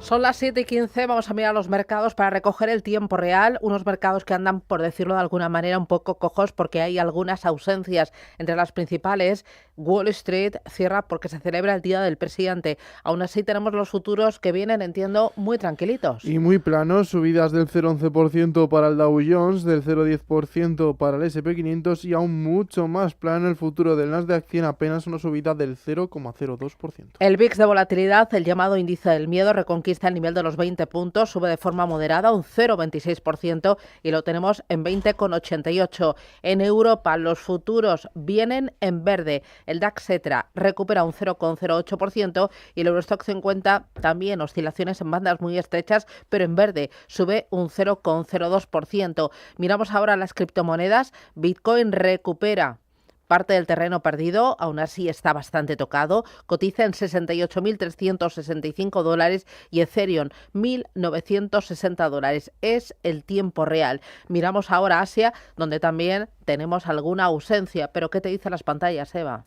Son las 7:15, vamos a mirar los mercados para recoger el tiempo real, unos mercados que andan, por decirlo de alguna manera, un poco cojos porque hay algunas ausencias. Entre las principales, Wall Street cierra porque se celebra el Día del Presidente. Aún así tenemos los futuros que vienen, entiendo, muy tranquilitos. Y muy planos, subidas del 0,11% para el Dow Jones, del 0,10% para el S&P 500 y aún mucho más plano el futuro del Nasdaq 100, apenas una subida del 0,02%. El VIX de volatilidad, el llamado índice del miedo, reconquista el nivel de los 20 puntos, sube de forma moderada un 0,26% y lo tenemos en 20,88. En Europa, los futuros vienen en verde. El DAX Etra recupera un 0,08% y el Eurostock 50 también oscilaciones en bandas muy estrechas, pero en verde, sube un 0,02%. Miramos ahora las criptomonedas. Bitcoin recupera parte del terreno perdido, aún así está bastante tocado, cotiza en $68.365 y Ethereum $1.960. Es el tiempo real. Miramos ahora Asia, donde también tenemos alguna ausencia. ¿Pero qué te dicen las pantallas, Eva?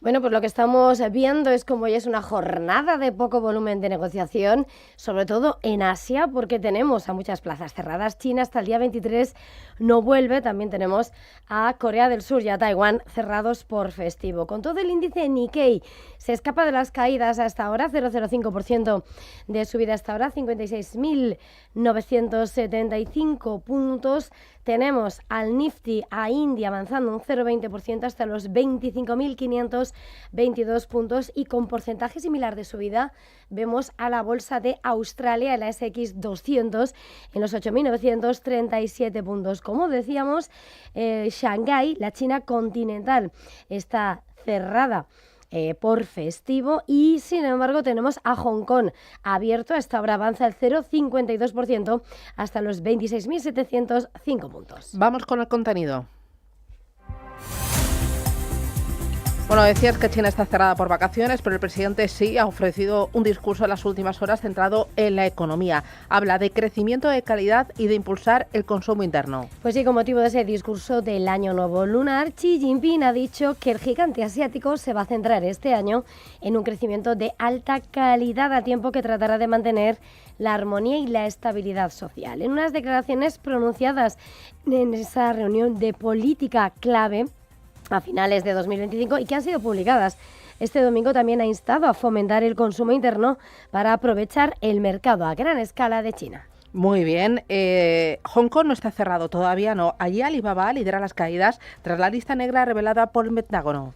Bueno, pues lo que estamos viendo es como ya es una jornada de poco volumen de negociación, sobre todo en Asia, porque tenemos a muchas plazas cerradas. China hasta el día 23 no vuelve. También tenemos a Corea del Sur y a Taiwán cerrados por festivo. Con todo, el índice Nikkei se escapa de las caídas hasta ahora, 0,05% de subida hasta ahora, 56.975 puntos. Tenemos al Nifty, a India, avanzando un 0,20% hasta los 25.522 puntos, y con porcentaje similar de subida vemos a la bolsa de Australia, la SX 200, en los 8.937 puntos. Como decíamos, Shanghái, la China continental, está cerrada por festivo, y sin embargo tenemos a Hong Kong abierto. Hasta ahora avanza el 0,52% hasta los 26.705 puntos. Vamos con el contenido. Bueno, decías que China está cerrada por vacaciones, pero el presidente sí ha ofrecido un discurso en las últimas horas centrado en la economía. Habla de crecimiento de calidad y de impulsar el consumo interno. Pues sí, con motivo de ese discurso del Año Nuevo Lunar, Xi Jinping ha dicho que el gigante asiático se va a centrar este año en un crecimiento de alta calidad, a tiempo que tratará de mantener la armonía y la estabilidad social. En unas declaraciones pronunciadas en esa reunión de política clave a finales de 2025 y que han sido publicadas este domingo, también ha instado a fomentar el consumo interno para aprovechar el mercado a gran escala de China. Muy bien. Hong Kong no está cerrado, todavía no. Allí Alibaba lidera las caídas tras la lista negra revelada por el Pentágono.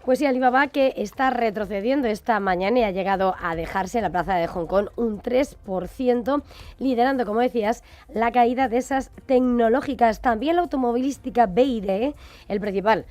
Pues sí, Alibaba, que está retrocediendo esta mañana y ha llegado a dejarse en la plaza de Hong Kong un 3%, liderando, como decías, la caída de esas tecnológicas. También la automovilística BYD, el principal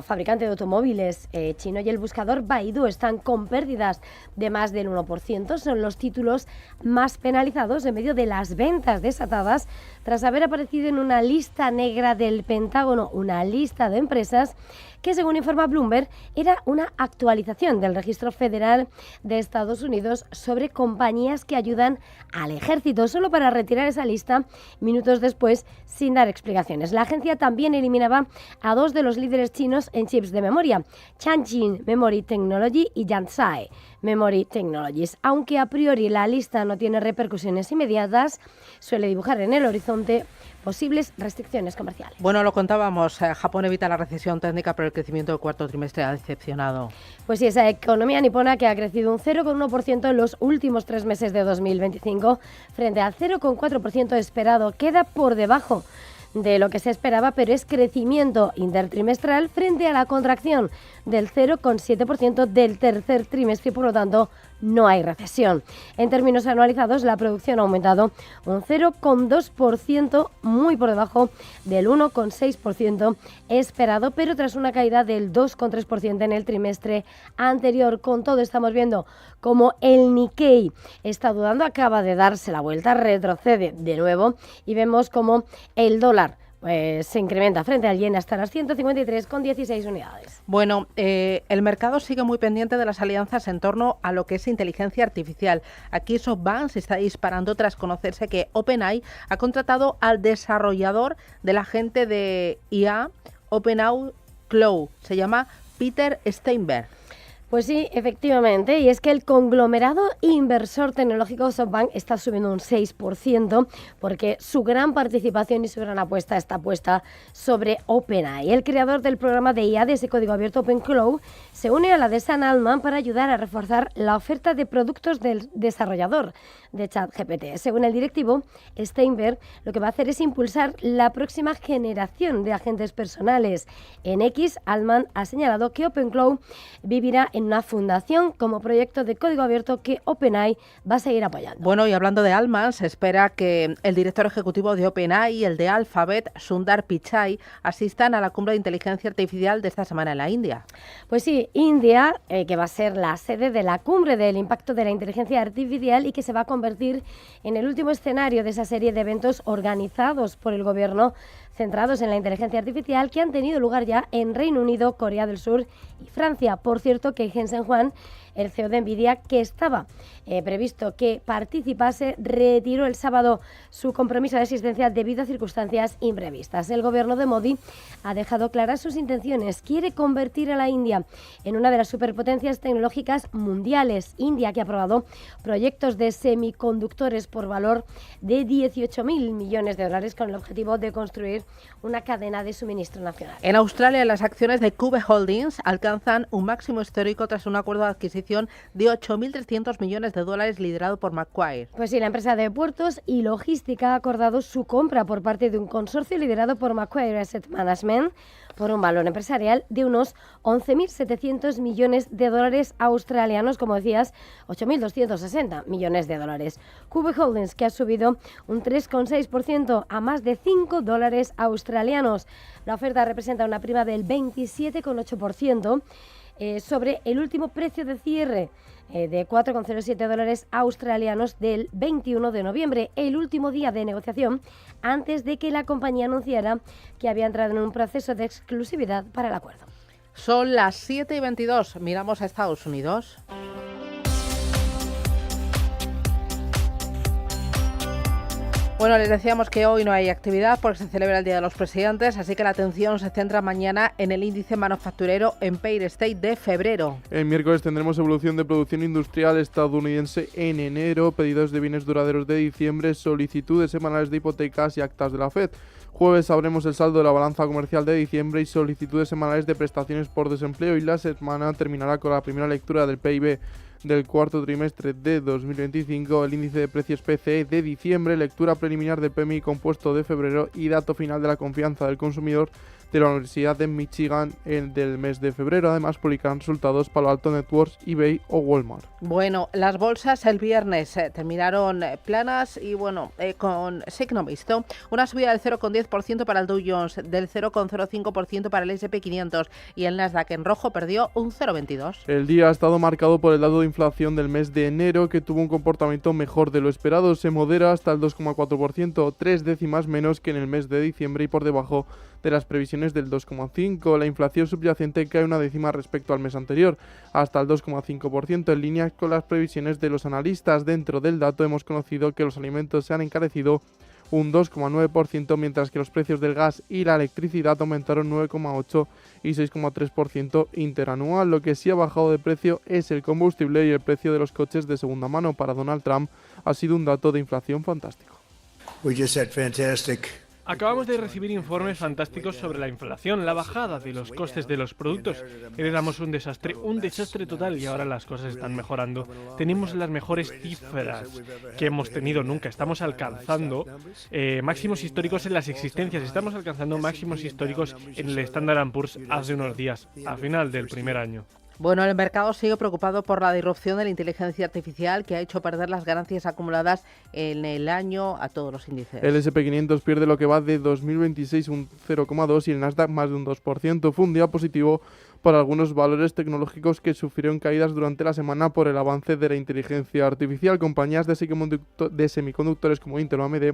fabricante de automóviles chino, y el buscador Baidu están con pérdidas de más del 1%. Son los títulos más penalizados en medio de las ventas desatadas tras haber aparecido en una lista negra del Pentágono, una lista de empresas que, según informa Bloomberg, era una actualización del registro federal de Estados Unidos sobre compañías que ayudan al ejército, solo para retirar esa lista minutos después sin dar explicaciones. La agencia también eliminaba a dos de los líderes chinos en chips de memoria, Changqing Memory Technology y Yansai Memory Technologies. Aunque a priori la lista no tiene repercusiones inmediatas, suele dibujar en el horizonte posibles restricciones comerciales. Bueno, lo contábamos, Japón evita la recesión técnica, pero el crecimiento del cuarto trimestre ha decepcionado. Pues sí, esa economía nipona, que ha crecido un 0,1% en los últimos 3 meses de 2025, frente al 0,4% esperado, queda por debajo de lo que se esperaba, pero es crecimiento intertrimestral frente a la contracción del 0,7% del tercer trimestre y, por lo tanto, no hay recesión. En términos anualizados, la producción ha aumentado un 0,2%, muy por debajo del 1,6% esperado, pero tras una caída del 2,3% en el trimestre anterior. Con todo, estamos viendo como el Nikkei está dudando, acaba de darse la vuelta, retrocede de nuevo, y vemos como el dólar se incrementa frente al yen hasta las 153,16 unidades. Bueno, el mercado sigue muy pendiente de las alianzas en torno a lo que es inteligencia artificial. Aquí SoftBank se está disparando tras conocerse que OpenAI ha contratado al desarrollador del agente de IA OpenAI Cloud. Se llama Peter Steinberg. Pues sí, efectivamente, y es que el conglomerado inversor tecnológico SoftBank está subiendo un 6% porque su gran participación y su gran apuesta está puesta sobre OpenAI. El creador del programa de IA de ese código abierto OpenClaw se une a la de Sam Altman para ayudar a reforzar la oferta de productos del desarrollador de ChatGPT. Según el directivo Steinberg, lo que va a hacer es impulsar la próxima generación de agentes personales. En X, Altman ha señalado que OpenClaw vivirá en una fundación como proyecto de código abierto que OpenAI va a seguir apoyando. Bueno, y hablando de Altman, se espera que el director ejecutivo de OpenAI y el de Alphabet, Sundar Pichai, asistan a la cumbre de inteligencia artificial de esta semana en la India. Pues sí, India, que va a ser la sede de la cumbre del impacto de la inteligencia artificial y que se va a convertir en el último escenario de esa serie de eventos organizados por el gobierno centrados en la inteligencia artificial que han tenido lugar ya en Reino Unido, Corea del Sur y Francia. Por cierto, que Jensen Huang, el CEO de Nvidia, que estaba previsto que participase, retiró el sábado su compromiso de asistencia debido a circunstancias imprevistas. El gobierno de Modi ha dejado claras sus intenciones. Quiere convertir a la India en una de las superpotencias tecnológicas mundiales. India, que ha aprobado proyectos de semiconductores por valor de 18.000 millones de dólares con el objetivo de construir una cadena de suministro nacional. En Australia, las acciones de Cube Holdings alcanzan un máximo histórico tras un acuerdo de adquisición de 8.300 millones de dólares liderado por Macquarie. Pues sí, la empresa de puertos y logística ha acordado su compra por parte de un consorcio liderado por Macquarie Asset Management por un valor empresarial de unos 11.700 millones de dólares australianos, como decías, 8.260 millones de dólares. Cube Holdings, que ha subido un 3,6% a más de $5 australianos. La oferta representa una prima del 27,8% sobre el último precio de cierre de $4,07 australianos del 21 de noviembre, el último día de negociación antes de que la compañía anunciara que había entrado en un proceso de exclusividad para el acuerdo. Son las 7:22. Miramos a Estados Unidos. Bueno, les decíamos que hoy no hay actividad porque se celebra el Día de los Presidentes, así que la atención se centra mañana en el índice manufacturero Empire State de febrero. El miércoles tendremos evolución de producción industrial estadounidense en enero, pedidos de bienes duraderos de diciembre, solicitudes semanales de hipotecas y actas de la FED. Jueves sabremos el saldo de la balanza comercial de diciembre y solicitudes semanales de prestaciones por desempleo, y la semana terminará con la primera lectura del PIB del cuarto trimestre de 2025, el índice de precios PCE de diciembre, lectura preliminar del PMI compuesto de febrero y dato final de la confianza del consumidor de la Universidad de Michigan del mes de febrero. Además, publicarán resultados Palo Alto Networks, eBay o Walmart. Bueno, las bolsas el viernes terminaron planas y con signo mixto. Una subida del 0,10% para el Dow Jones, del 0,05% para el S&P 500 y el Nasdaq en rojo perdió un 0,22%. El día ha estado marcado por el dato de inflación del mes de enero, que tuvo un comportamiento mejor de lo esperado. Se modera hasta el 2,4%, 3 décimas menos que en el mes de diciembre y por debajo de las previsiones del 2,5%. La inflación subyacente cae una décima respecto al mes anterior, hasta el 2,5%, en línea con las previsiones de los analistas. Dentro del dato hemos conocido que los alimentos se han encarecido un 2,9%, mientras que los precios del gas y la electricidad aumentaron 9,8% y 6,3% interanual. Lo que sí ha bajado de precio es el combustible y el precio de los coches de segunda mano. Para Donald Trump ha sido un dato de inflación fantástico. Acabamos de recibir informes fantásticos sobre la inflación, la bajada de los costes de los productos. Heredamos un desastre total, y ahora las cosas están mejorando. Tenemos las mejores cifras que hemos tenido nunca. Estamos alcanzando máximos históricos en las existencias. Estamos alcanzando máximos históricos en el Standard & Poor's hace unos días, a final del primer año. Bueno, el mercado sigue preocupado por la disrupción de la inteligencia artificial que ha hecho perder las ganancias acumuladas en el año a todos los índices. El S&P 500 pierde lo que va de 2026 un 0,2% y el Nasdaq más de un 2%. Fue un día positivo para algunos valores tecnológicos que sufrieron caídas durante la semana por el avance de la inteligencia artificial. Compañías de semiconductores como Intel o AMD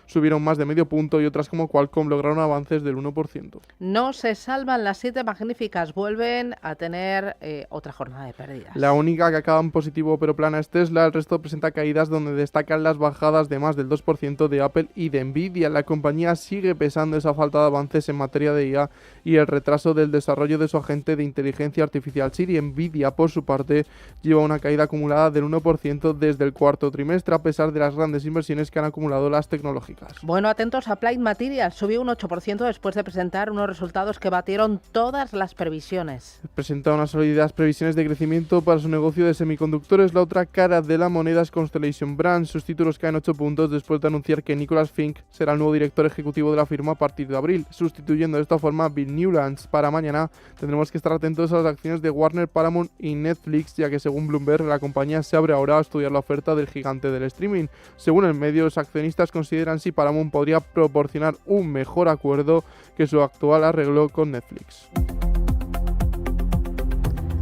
subieron más de medio punto y otras como Qualcomm lograron avances del 1%. No se salvan las 7 magníficas, vuelven a tener otra jornada de pérdidas. La única que acaba en positivo pero plana es Tesla, el resto presenta caídas donde destacan las bajadas de más del 2% de Apple y de Nvidia. La compañía sigue pesando esa falta de avances en materia de IA y el retraso del desarrollo de su agente de inteligencia artificial Siri. Nvidia, por su parte, lleva una caída acumulada del 1% desde el cuarto trimestre, a pesar de las grandes inversiones que han acumulado las tecnológicas. Bueno, atentos a Applied Materials, subió un 8% después de presentar unos resultados que batieron todas las previsiones. Presenta unas sólidas previsiones de crecimiento para su negocio de semiconductores. La otra cara de la moneda es Constellation Brands. Sus títulos caen 8 puntos después de anunciar que Nicholas Fink será el nuevo director ejecutivo de la firma a partir de abril, sustituyendo de esta forma a Bill Newlands. Para mañana tendremos que estar atentos a las acciones de Warner, Paramount y Netflix, ya que según Bloomberg la compañía se abre ahora a estudiar la oferta del gigante del streaming. Según el medio, los accionistas consideran si Paramount podría proporcionar un mejor acuerdo que su actual arreglo con Netflix.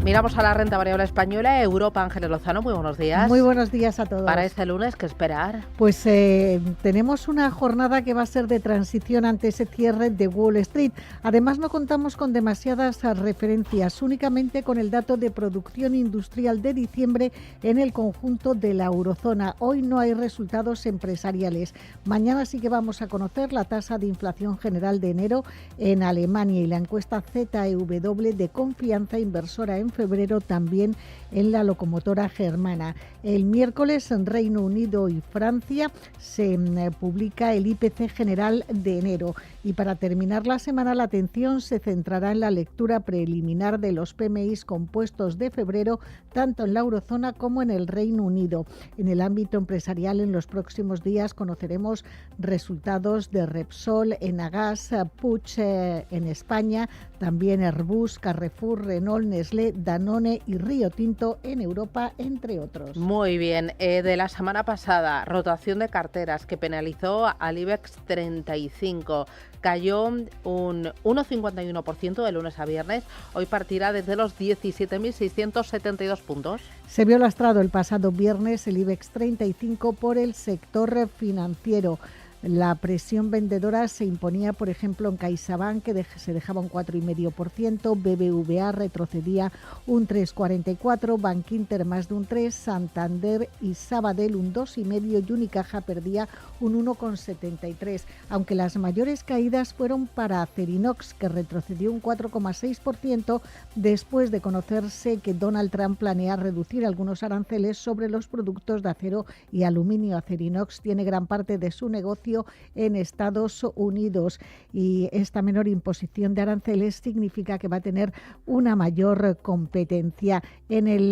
Miramos a la renta variable española, Europa. Ángeles Lozano, muy buenos días. Muy buenos días a todos. Para este lunes, ¿qué esperar? Pues tenemos una jornada que va a ser de transición ante ese cierre de Wall Street. Además, no contamos con demasiadas referencias, únicamente con el dato de producción industrial de diciembre en el conjunto de la eurozona. Hoy no hay resultados empresariales. Mañana sí que vamos a conocer la tasa de inflación general de enero en Alemania y la encuesta ZEW de confianza inversora en febrero también en la locomotora germana. El miércoles en Reino Unido y Francia se publica el IPC general de enero y para terminar la semana la atención se centrará en la lectura preliminar de los PMIs compuestos de febrero tanto en la eurozona como en el Reino Unido. En el ámbito empresarial en los próximos días conoceremos resultados de Repsol, Enagas, Puig en España, también Airbus, Carrefour, Renault, Nestlé, Danone y Río Tinto en Europa, entre otros. Muy bien. De la semana pasada, rotación de carteras que penalizó al IBEX 35. Cayó un 1,51% de lunes a viernes. Hoy partirá desde los 17.672 puntos. Se vio lastrado el pasado viernes el IBEX 35 por el sector financiero. La presión vendedora se imponía, por ejemplo, en CaixaBank, que se dejaba un 4,5%, BBVA retrocedía un 3,44%, Bankinter más de un 3%, Santander y Sabadell un 2,5% y Unicaja perdía un 1,73%, aunque las mayores caídas fueron para Acerinox, que retrocedió un 4,6% después de conocerse que Donald Trump planea reducir algunos aranceles sobre los productos de acero y aluminio. Acerinox tiene gran parte de su negocio en Estados Unidos y esta menor imposición de aranceles significa que va a tener una mayor competencia. En el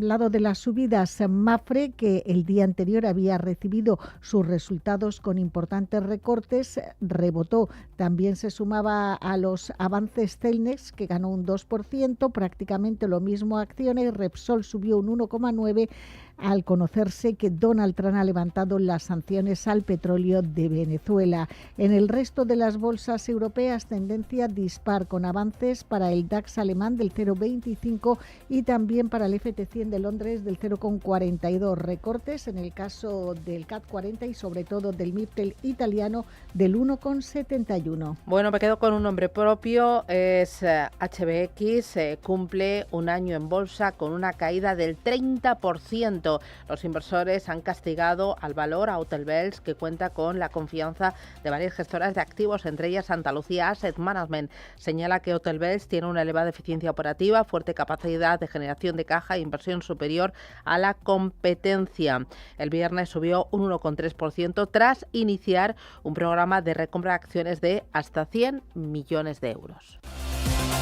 lado de las subidas, Mapfre, que el día anterior había recibido sus resultados con importantes recortes, rebotó. También se sumaba a los avances Celnex, que ganó un 2%, prácticamente lo mismo Acciones. Repsol subió un 1,9% al conocerse que Donald Trump ha levantado las sanciones al petróleo de Venezuela. En el resto de las bolsas europeas, tendencia dispar, con avances para el DAX alemán del 0,25 y también para el FT100 de Londres del 0,42. Recortes en el caso del CAC 40 y sobre todo del MIPTEL italiano del 1,71. Bueno, me quedo con un nombre propio, es HBX, cumple un año en bolsa con una caída del 30%. Los inversores han castigado al valor, a Hotelbels, que cuenta con la confianza de varias gestoras de activos, entre ellas Santa Lucía Asset Management. Señala que Hotelbels tiene una elevada eficiencia operativa, fuerte capacidad de generación de caja e inversión superior a la competencia. El viernes subió un 1,3% tras iniciar un programa de recompra de acciones de hasta 100 millones de euros.